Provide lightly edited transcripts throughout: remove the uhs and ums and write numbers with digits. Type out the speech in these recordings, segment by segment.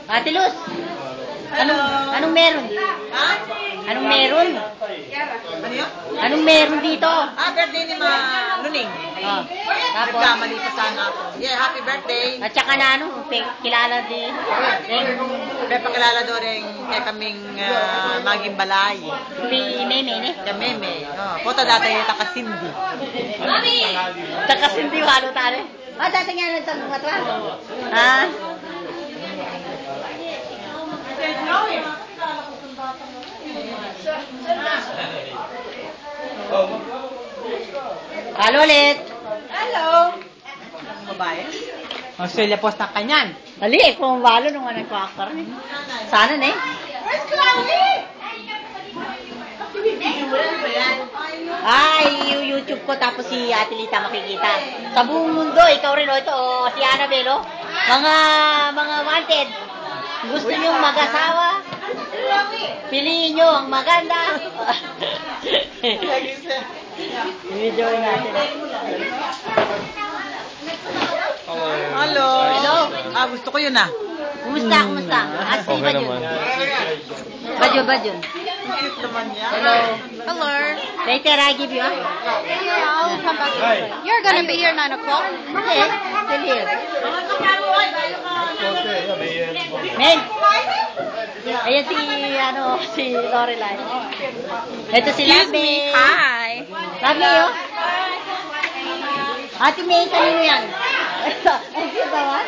Ate Luz, anong meron? Ha? Anong meron? Ano yun? Anong meron dito? Birthday ni Ma Luning. Oh, tapos, Nagkamali pa sana ako. Yeah, happy birthday. at saka na ano, kilala din. May pakilala doon rin kaya kaming maging balay. Si Meme, ne? Kaya Meme. Punta dati takasindi. Takasindi, halo tare. Dati nga nang tanong matwa. Ha? Halo ulit. Hello. Babae? Australia Post na kanyan. Dali, pumabalo nung nagkwakar. Sana na eh. Where's Chloe? Ay, yung YouTube ko tapos si Ate Lita makikita. Sa buong mundo, ikaw rin o ito, o si Annabelle, o. Mga wanted. Gusto niyong mag-asawa? Piliin niyo ang maganda. Video natin. Hello. Hello. Gusto ko yun ah. Kumusta? Asa iba yun? Badyo. Cute naman niya. Hello. Hello. Later, I give you, I'll come back. You're gonna be here 9 o'clock? Okay, still here. Men! Ayan si Lorelai. Ito si Lami. Hi. Lami, oh. Ate May, kanino yan? Ito, ang cute naman.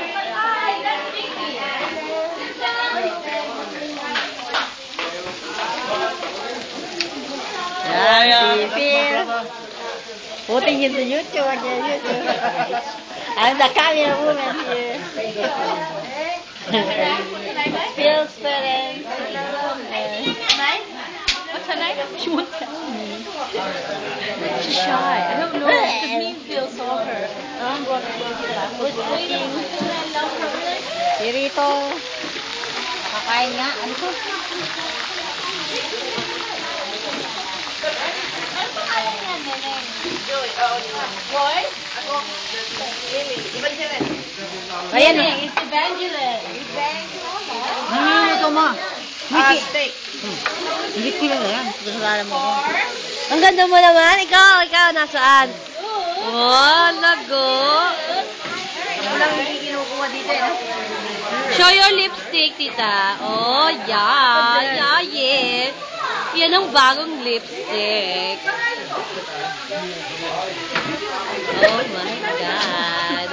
Yan, si Phil. Putting into YouTube again, YouTube. I'm the camera woman here. Phil's parents. What's her name? She wants to. She's shy. I don't know. Because me and Phil saw her. Who's cooking? Si Rito. Nakakain nga. Ano to? Roy? Ayan o. It's Evangeline. Ano mo? Steak. Hindi ko lang yan. Gusto mo. Ang ganda mo naman. Ikaw nasaan? Oh, lago. Walang hindi kinukuha dito eh. Show your lipstick, tita. Oh, yeah. Yan ang bagong lipstick. Oh my God.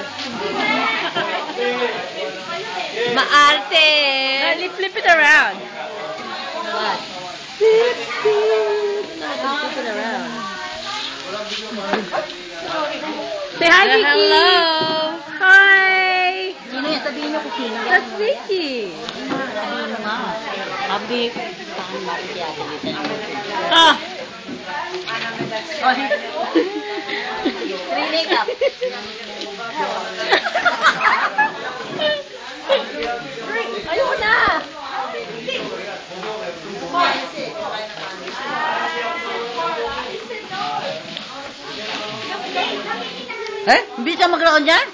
Maarte. Flip it around. What? Flip it around. Say hi, Vicky. Hello. Hi. Sino yan? Sabihin niyo kung sino yan. That's Vicky. Sabihin mo nga. Sabi, saan natin si Ate Lita? Ah. Rinig up. Ayoko na. Hindi ka mag-roon dyan?